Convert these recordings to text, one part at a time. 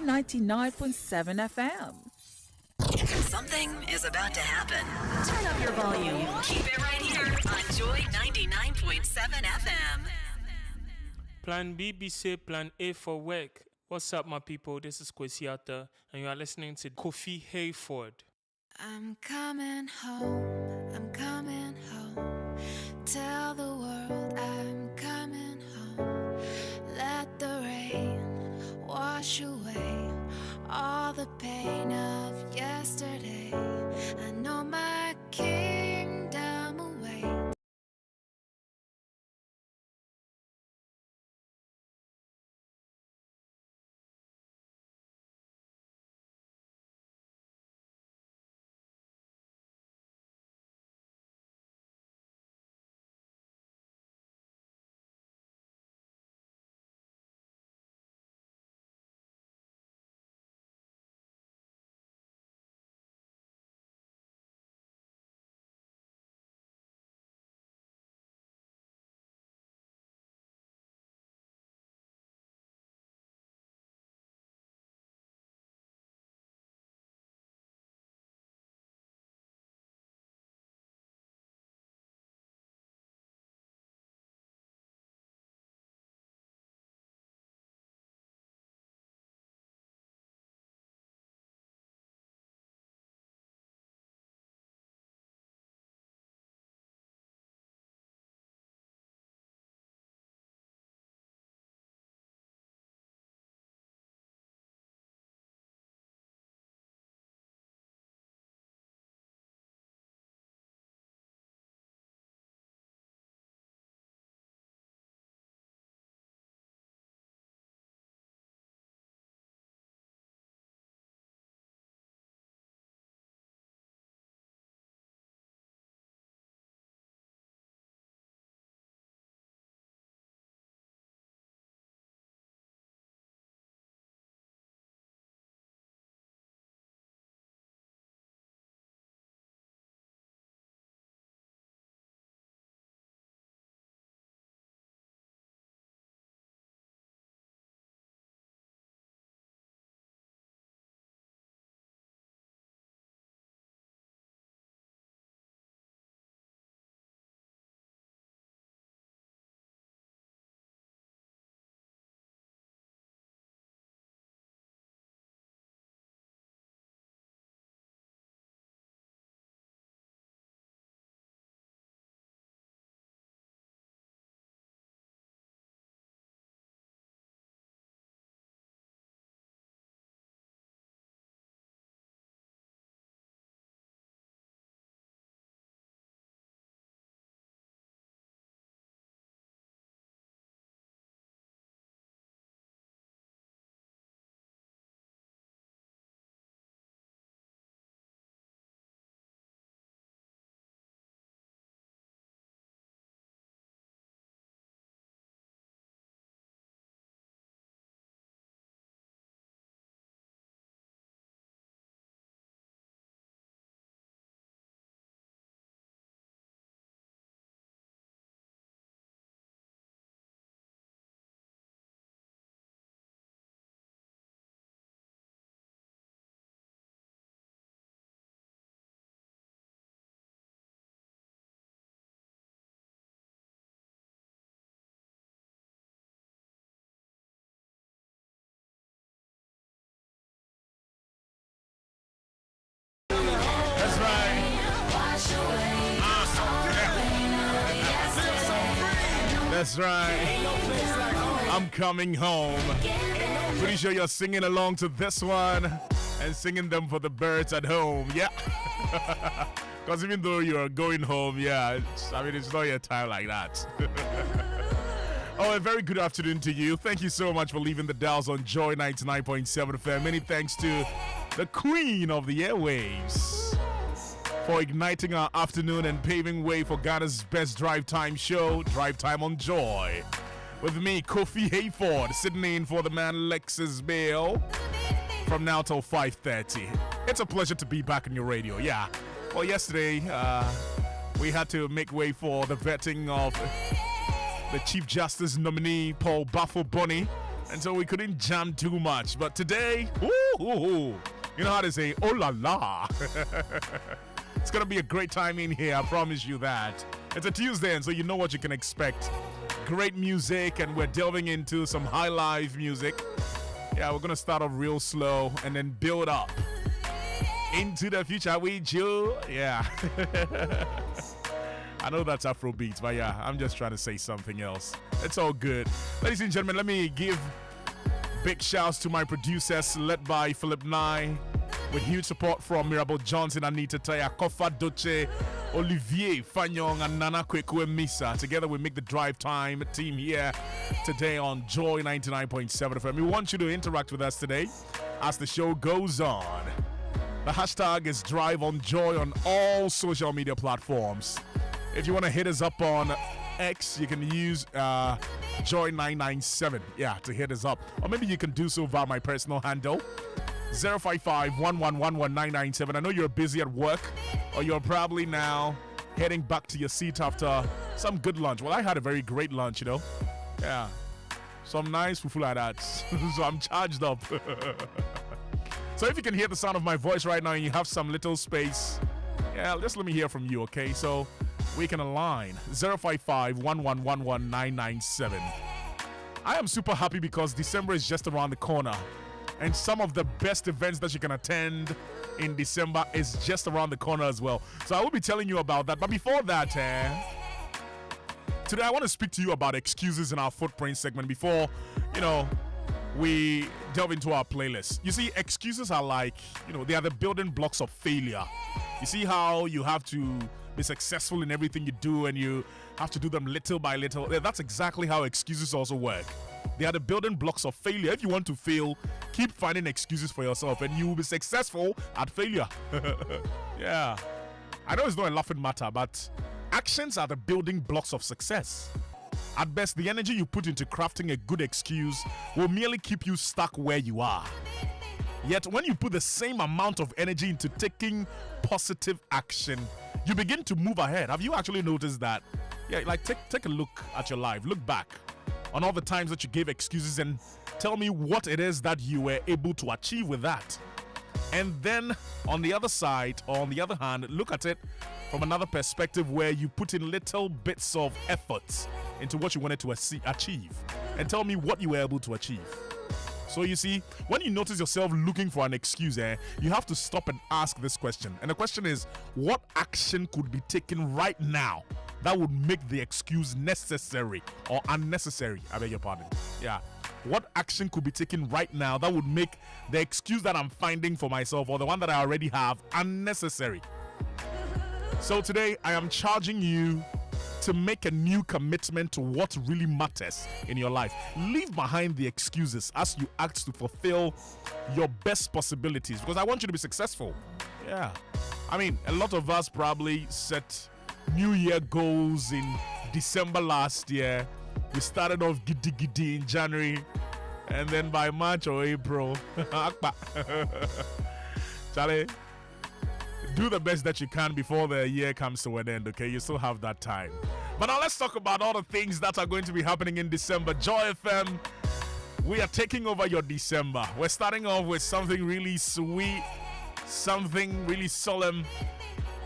99.7 FM. Something is about to happen. Turn up your volume. Keep it right here on Joy 99.7 FM. Plan B, be safe, plan A for work. What's up, my people? This is Kwesiata, and you are listening to Kofi Hayford. I'm coming home, I'm coming home. Tell the world I'm coming home. Let the rain wash away all the pain of yesterday. I know my kingdom awaits. That's right. That's right. I'm coming home. Pretty sure you're singing along to this one and singing them for the birds at home. Yeah. Because even though you're going home, yeah, it's not your time like that. Oh, a very good afternoon to you. Thank you so much for leaving the dials on Joy 99.7 FM. Many thanks to the queen of the airwaves for igniting our afternoon and paving way for Ghana's best drive time show, Drive Time on Joy. With me, Kofi Hayford, sitting in for the man Lexus Bale from now till 5:30. It's a pleasure to be back on your radio. Yeah. Well, yesterday we had to make way for the vetting of the Chief Justice nominee, Paul Bafo Boni, And so we couldn't jam too much. But today, you know how to say, oh la la. It's going to be a great time in here, I promise you that. It's a Tuesday, and so you know what you can expect. Great music, and we're delving into some high life music. Yeah, we're going to start off real slow and then build up into the future with you. Yeah. I know that's Afrobeats, but yeah, I'm just trying to say something else. It's all good. Ladies and gentlemen, let me give big shouts to my producers, led by Philip Nye, with huge support from Mirabel Johnson, Anita Taya, Kofa Doche, Olivier Fanyong, and Nana Kweku Misa. Together we make the drive time team here today on Joy 99.7 FM. We want you to interact with us today as the show goes on. The hashtag is Drive on Joy on all social media platforms. If you want to hit us up on X, you can use Joy997, to hit us up. Or maybe you can do so via my personal handle, 055-111-1997. I know you're busy at work, or you're probably now heading back to your seat after some good lunch. Well, I had a very great lunch, you know. Yeah, some nice fufu like that. So I'm charged up. So if you can hear the sound of my voice right now and you have some little space, just let me hear from you, okay? So we can align. 055-111-1997. I am super happy because December is just around the corner. And some of the best events that you can attend in December is just around the corner as well. So I will be telling you about that. But before that, today I want to speak to you about excuses in our footprint segment before, we delve into our playlist. You see, excuses are like, they are the building blocks of failure. You see how you have to be successful in everything you do and you have to do them little by little. That's exactly how excuses also work. They are the building blocks of failure. If you want to fail, keep finding excuses for yourself and you will be successful at failure. Yeah. I know it's not a laughing matter, but actions are the building blocks of success. At best, the energy you put into crafting a good excuse will merely keep you stuck where you are. Yet, when you put the same amount of energy into taking positive action, you begin to move ahead. Have you actually noticed that? Yeah, like take a look at your life. Look back on all the times that you gave excuses and tell me what it is that you were able to achieve with that. And then on the other side, or on the other hand, look at it from another perspective where you put in little bits of effort into what you wanted to achieve. And tell me what you were able to achieve. So you see, when you notice yourself looking for an excuse, you have to stop and ask this question. And the question is, what action could be taken right now that would make the excuse necessary or unnecessary? I beg your pardon. Yeah. What action could be taken right now that would make the excuse that I'm finding for myself or the one that I already have unnecessary? So today, I am charging you to make a new commitment to what really matters in your life. Leave behind the excuses as you act to fulfill your best possibilities, because I want you to be successful. Yeah. I mean, a lot of us probably set New Year goals in December last year. We started off giddy in January, and then by March or April, Charlie, do the best that you can before the year comes to an end, okay? You still have that time. But now let's talk about all the things that are going to be happening in December. Joy FM, we are taking over your December. We're starting off with something really sweet, something really solemn.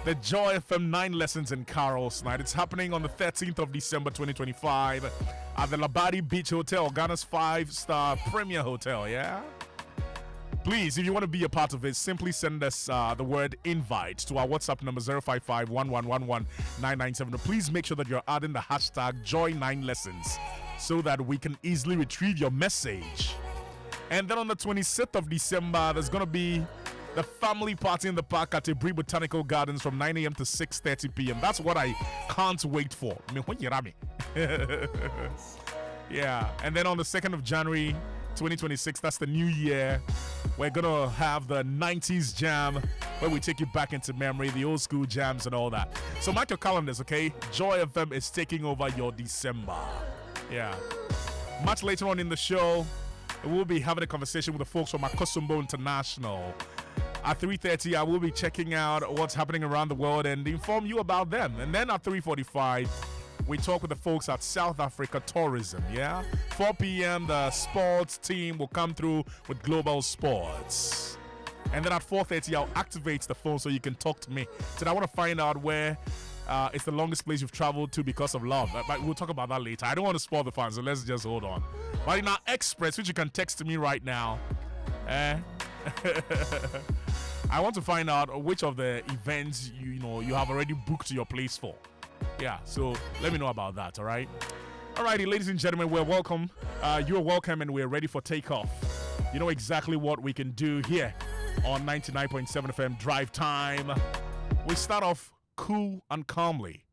The Joy FM 9 Lessons in Carols night. It's happening on the 13th of December 2025 at the Labadi Beach Hotel, Ghana's 5-star premier hotel, yeah? Please, if you want to be a part of it, simply send us the word invite to our WhatsApp number 055-111-997. Please make sure that you're adding the hashtag Joy9Lessons so that we can easily retrieve your message. And then on the 26th of December, there's going to be the family party in the park at Ebri Botanical Gardens from 9 a.m. to 6:30 p.m. That's what I can't wait for. Yeah, and then on the 2nd of January 2026, that's the new year, we're gonna have the 90s jam where we take you back into memory, the old school jams and all that. So mark your calendars, okay? Joy FM is taking over your December. Yeah. Much later on in the show, we'll be having a conversation with the folks from Akosombo International. At 3:30, I will be checking out what's happening around the world and inform you about them. And then at 3:45, we talk with the folks at South Africa Tourism, yeah? 4 p.m., the sports team will come through with Global Sports. And then at 4:30, I'll activate the phone so you can talk to me. So I want to find out where it's the longest place you've traveled to because of love. But we'll talk about that later. I don't want to spoil the fun, so let's just hold on. But in our Express, which you can text to me right now, I want to find out which of the events you have already booked your place for. Yeah, so let me know about that, all right? Alrighty, ladies and gentlemen, we're welcome. You're welcome, and we're ready for takeoff. You know exactly what we can do here on 99.7 FM Drive Time. We start off cool and calmly.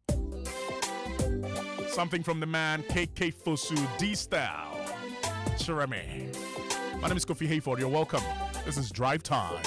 Something from the man KK Fosu D-Style. Chireme. My name is Kofi Hayford. You're welcome. This is Drive Time.